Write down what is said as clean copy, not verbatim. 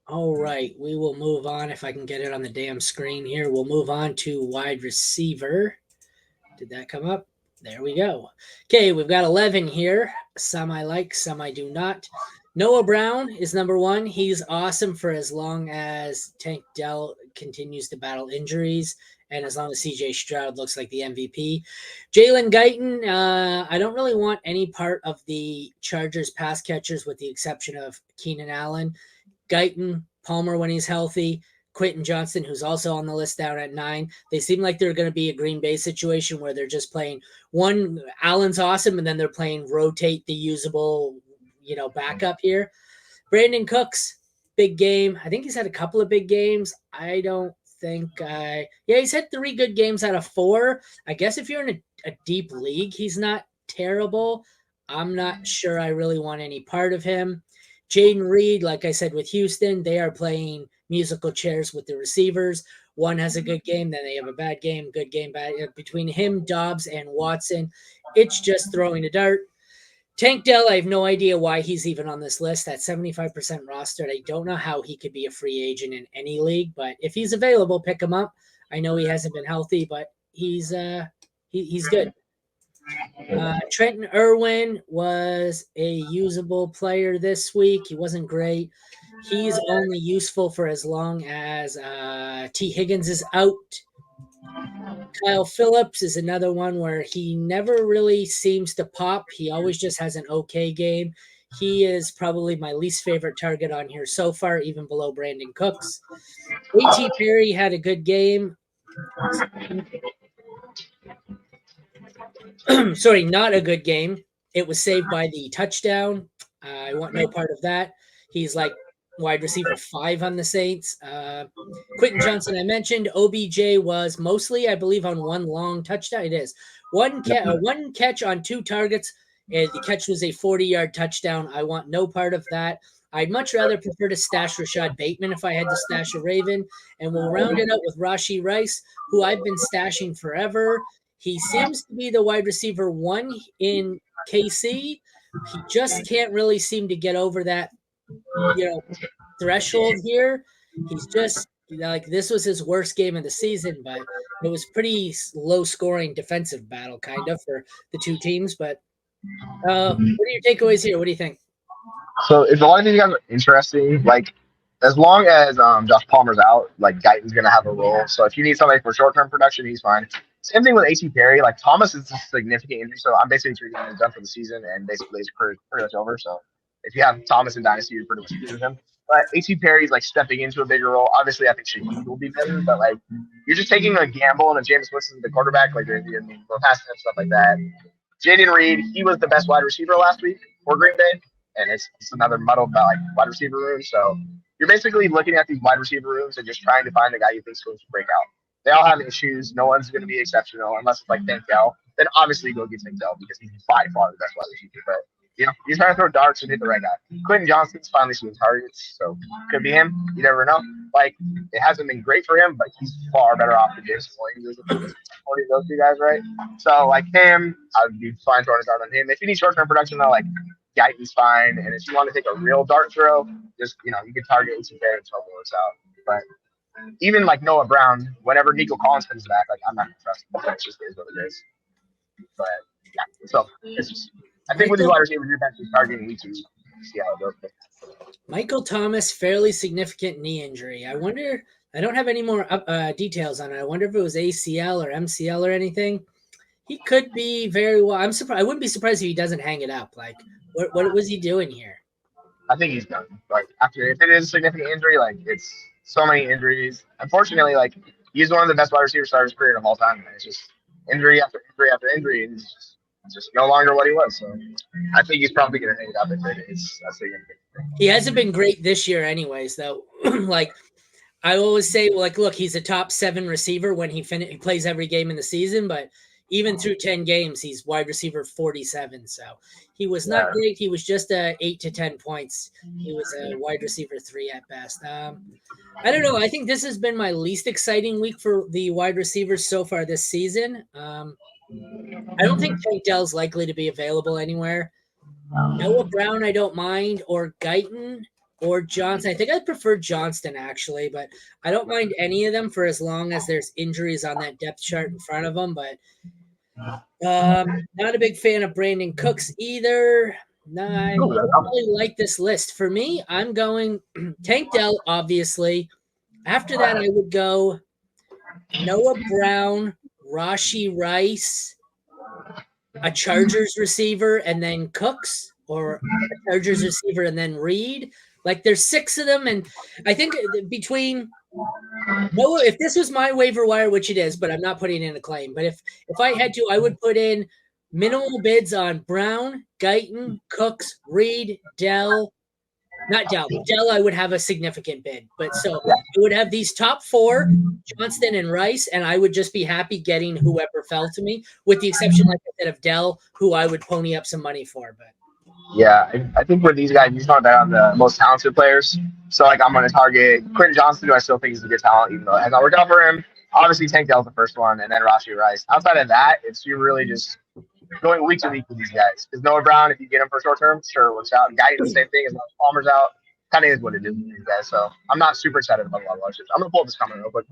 All right, we will move on. If I can get it on the damn screen here, we'll move on to wide receiver. Did that come up? There we go. Okay, we've got 11 here. Some I like, some I do not. Noah Brown is number one. He's awesome for as long as Tank Dell continues to battle injuries and as long as CJ Stroud looks like the MVP. Jalen Guyton, I don't really want any part of the Chargers pass catchers with the exception of Keenan Allen. Guyton, Palmer when he's healthy, Quentin Johnston, who's also on the list down at 9. They seem like they're going to be a Green Bay situation where they're just playing one. Allen's awesome, and then they're playing rotate the usable, backup here. Brandon Cooks, big game. I think he's had a couple of big games. I don't think he's had 3 good games out of 4. I guess if you're in a deep league, he's not terrible. I'm not sure I really want any part of him. Jaden Reed, like I said, with Houston, they are playing musical chairs with the receivers. One has a good game, then they have a bad game, good game, bad. Between him, Dobbs, and Watson, it's just throwing a dart. Tank Dell, I have no idea why he's even on this list. At 75% rostered, I don't know how he could be a free agent in any league, but if he's available, pick him up. I know he hasn't been healthy, but he's good. Trenton Irwin was a usable player this week. He wasn't great. He's only useful for as long as T. Higgins is out. Kyle Phillips is another one where he never really seems to pop. He always just has an okay game. He is probably my least favorite target on here so far, even below Brandon Cooks. A.T. Perry had a good game. Sorry, not a good game. It was saved by the touchdown. I want no part of that. He's like wide receiver 5 on the Saints. Quentin Johnston, I mentioned. OBJ was mostly, I believe, on one long touchdown. It is one catch on 2 targets. And the catch was a 40-yard touchdown. I want no part of that. I'd much rather prefer to stash Rashad Bateman if I had to stash a Raven. And we'll round it out with Rashee Rice, who I've been stashing forever. He seems to be the wide receiver 1 in KC. He just can't really seem to get over that, threshold here. He's just like, this was his worst game of the season, but it was pretty low scoring defensive battle kind of for the 2 teams. But what are your takeaways here? What do you think? So if the only thing you guys are interesting, like as long as Josh Palmer's out, like Guyton's gonna have a role. So if you need somebody for short term production, he's fine. Same thing with A.T. Perry. Like Thomas is a significant injury, so I'm basically treating him as done for the season, and basically his career is pretty much over. So if you have Thomas in Dynasty, you're pretty much using him. But A.T. Perry's like stepping into a bigger role. Obviously, I think Shaheed will be better, but like you're just taking a gamble and a James Winston, the quarterback, like you're passing him stuff like that. Jaden Reed, he was the best wide receiver last week for Green Bay, and it's another muddled like wide receiver room. So you're basically looking at these wide receiver rooms and just trying to find the guy you think is going to break out. They all have issues. No one's going to be exceptional unless it's like Tank Dell. Then obviously go get Tank Dell because he's by far the best wide receiver. But he's trying to throw darts and hit the right guy. Quentin Johnston's finally seeing targets, so could be him. You never know. Like it hasn't been great for him, but he's far better off than James Williams. Those 2 guys, right? So like him, I'd be fine throwing a dart on him. If you need short-term production, though, like Guyton's fine. And if you want to take a real dart throw, just you can target A.T. Perry until it works out. But even like Noah Brown, whenever Nico Collins comes back, like I'm not gonna trust him. It just is what it is. But yeah, so it's just I think with these wide receivers, you're actually targeting week 2. See how it goes. Michael Thomas, fairly significant knee injury. I wonder. I don't have any more details on it. I wonder if it was ACL or MCL or anything. He could be very well. I'm surprised. I wouldn't be surprised if he doesn't hang it up. Like, what was he doing here? I think he's done. Like after, if it is a significant injury, like it's so many injuries. Unfortunately, like he's one of the best wide receiver starters career of all time. And it's just injury after injury after injury, and he's just no longer what he was. So I think he's probably going to hang it up if it is a significant thing. He hasn't been great this year, anyways. Though, like I always say, like, look, he's a top 7 receiver when he plays every game in the season, but even through 10 games, he's wide receiver 47. So he was not great. He was just 8 to 10 points. He was a wide receiver 3 at best. I don't know. I think this has been my least exciting week for the wide receivers so far this season. I don't think Tank Dell's likely to be available anywhere. Noah Brown, I don't mind, or Guyton. or Johnston. I think I'd prefer Johnston actually, but I don't mind any of them for as long as there's injuries on that depth chart in front of them. But not a big fan of Brandon Cooks either. No, I don't really like this list. For me, I'm going Tank Dell, obviously. After that, I would go Noah Brown, Rashi Rice, a Chargers receiver, and then Cooks, or a Chargers receiver and then Reed. Like there's 6 of them, and I think between Noah, if this was my waiver wire, which it is, but I'm not putting in a claim. But if I had to, I would put in minimal bids on Brown, Guyton, Cooks, Reed, Dell. Not Dell. Dell, I would have a significant bid. But so I would have these top 4, Johnston and Rice, and I would just be happy getting whoever fell to me, with the exception, like I said, of Dell, who I would pony up some money for. But yeah, I think for these guys, you just want to bet on the most talented players. So, like, I'm going to target Quentin Johnston, who I still think is a good talent, even though it has not worked out for him. Obviously, Tank Dell's the first one, and then Rashi Rice. Outside of that, it's you really just going week to week with these guys. Because Noah Brown, if you get him for short term, sure, works out. Guyton, the same thing. As long as Palmer's out, kind of is what it is with these guys. So I'm not super excited about a lot of other shit. I'm going to pull up this comment real quick.